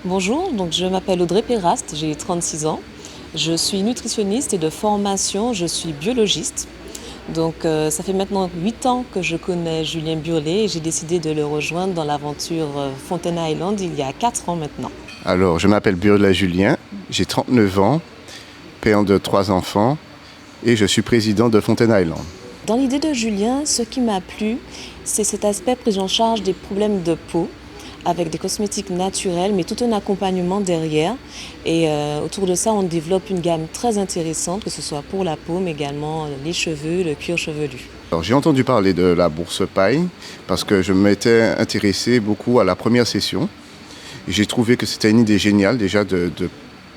Bonjour, donc je m'appelle Audrey Péraste, j'ai 36 ans. Je suis nutritionniste et de formation, je suis biologiste. Donc ça fait maintenant 8 ans que je connais Julien Burlet et j'ai décidé de le rejoindre dans l'aventure Fontaine Island il y a 4 ans maintenant. Alors, je m'appelle Burlet Julien, j'ai 39 ans, père de 3 enfants et je suis président de Fontaine Island. Dans l'idée de Julien, ce qui m'a plu, c'est cet aspect prise en charge des problèmes de peau, avec des cosmétiques naturels, mais tout un accompagnement derrière. Et autour de ça, on développe une gamme très intéressante, que ce soit pour la peau, mais également les cheveux, le cuir chevelu. Alors, j'ai entendu parler de la bourse paille parce que je m'étais intéressé beaucoup à la première session. Et j'ai trouvé que c'était une idée géniale déjà de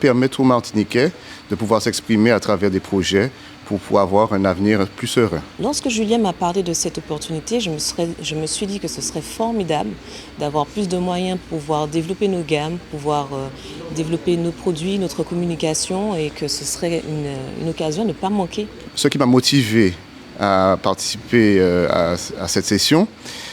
permettre aux Martiniquais de pouvoir s'exprimer à travers des projets pour pouvoir avoir un avenir plus serein. Lorsque Julien m'a parlé de cette opportunité, je me suis dit que ce serait formidable d'avoir plus de moyens pour pouvoir développer nos gammes, pouvoir développer nos produits, notre communication et que ce serait une occasion de ne pas manquer. Ce qui m'a motivé à participer à cette session,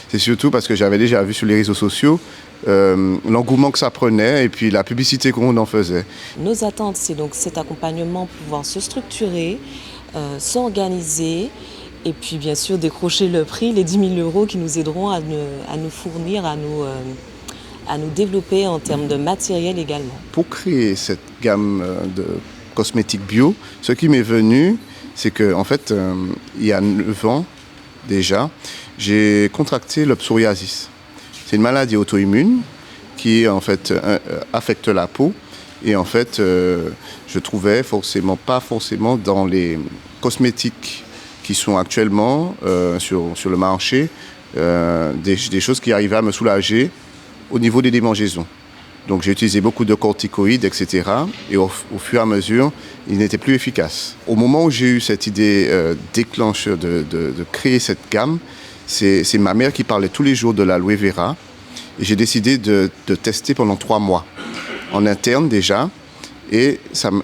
c'est surtout parce que j'avais déjà vu sur les réseaux sociaux l'engouement que ça prenait et puis la publicité qu'on en faisait. Nos attentes, c'est donc cet accompagnement pour pouvoir se structurer, s'organiser et puis bien sûr décrocher le prix, les 10 000 € qui nous aideront à nous fournir, à nous développer en termes de matériel également. Pour créer cette gamme de cosmétiques bio, ce qui m'est venu, c'est qu'en fait, il y a 9 ans déjà, j'ai contracté le psoriasis. C'est une maladie auto-immune qui en fait affecte la peau. Et en fait, je trouvais pas forcément dans les cosmétiques qui sont actuellement sur le marché des choses qui arrivaient à me soulager au niveau des démangeaisons. Donc j'ai utilisé beaucoup de corticoïdes, etc. Et au fur et à mesure, ils n'étaient plus efficaces. Au moment où j'ai eu cette idée déclenche de créer cette gamme, c'est ma mère qui parlait tous les jours de l'aloe vera. Et j'ai décidé de tester pendant 3 mois. En interne déjà, et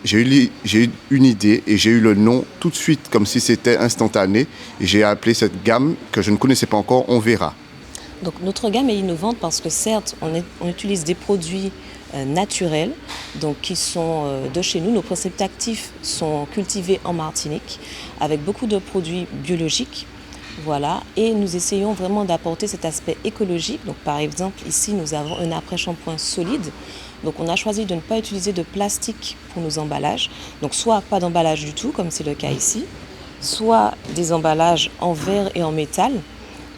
j'ai eu une idée et j'ai eu le nom tout de suite comme si c'était instantané et j'ai appelé cette gamme que je ne connaissais pas encore On Verra. Donc notre gamme est innovante parce que certes on utilise des produits naturels donc qui sont de chez nous. Nos préceptes actifs sont cultivés en Martinique avec beaucoup de produits biologiques. Voilà, et nous essayons vraiment d'apporter cet aspect écologique. Donc par exemple ici nous avons un après-shampoing solide. Donc on a choisi de ne pas utiliser de plastique pour nos emballages. Donc soit pas d'emballage du tout, comme c'est le cas ici, soit des emballages en verre et en métal,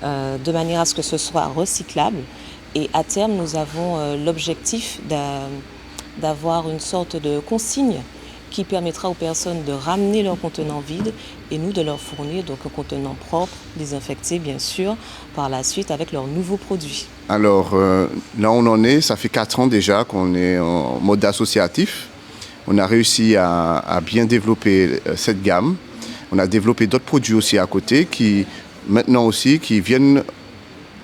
de manière à ce que ce soit recyclable. Et à terme, nous avons l'objectif d'avoir une sorte de consigne qui permettra aux personnes de ramener leur contenant vide et nous de leur fournir donc un contenant propre, désinfecté bien sûr, par la suite avec leurs nouveaux produits. Alors là on en est, ça fait 4 ans déjà qu'on est en mode associatif. On a réussi à bien développer cette gamme. On a développé d'autres produits aussi à côté qui maintenant aussi qui viennent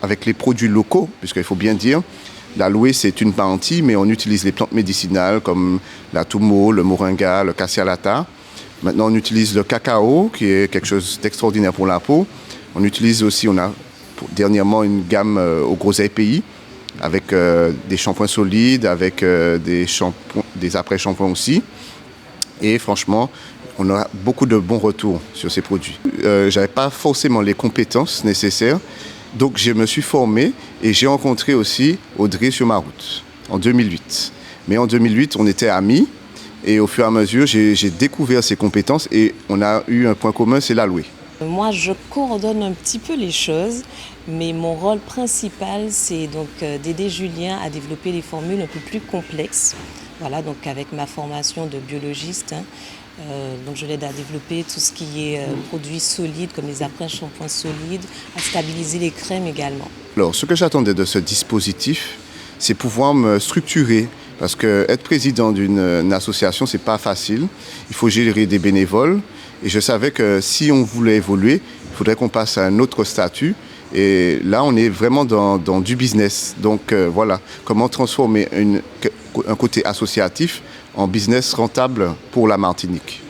avec les produits locaux, puisqu'il faut bien dire, l'aloe c'est une partie, mais on utilise les plantes médicinales comme la tumo, le moringa, le cassialata. Maintenant on utilise le cacao qui est quelque chose d'extraordinaire pour la peau. On utilise aussi, on a dernièrement une gamme au gros API avec des shampoings solides, avec des après-shampoings aussi. Et franchement, on a beaucoup de bons retours sur ces produits. Je n'avais pas forcément les compétences nécessaires, donc je me suis formé et j'ai rencontré aussi Audrey sur ma route en 2008. Mais en 2008, on était amis et au fur et à mesure, j'ai découvert ses compétences et on a eu un point commun, c'est l'aloe. Moi, je coordonne un petit peu les choses, mais mon rôle principal, c'est donc d'aider Julien à développer des formules un peu plus complexes. Voilà, donc avec ma formation de biologiste, donc je l'aide à développer tout ce qui est produits solides, comme les après-shampoings solides, à stabiliser les crèmes également. Alors, ce que j'attendais de ce dispositif, c'est pouvoir me structurer. Parce que être président d'une association, c'est pas facile. Il faut gérer des bénévoles. Et je savais que si on voulait évoluer, il faudrait qu'on passe à un autre statut. Et là, on est vraiment dans du business. Donc voilà, comment transformer un côté associatif en business rentable pour la Martinique.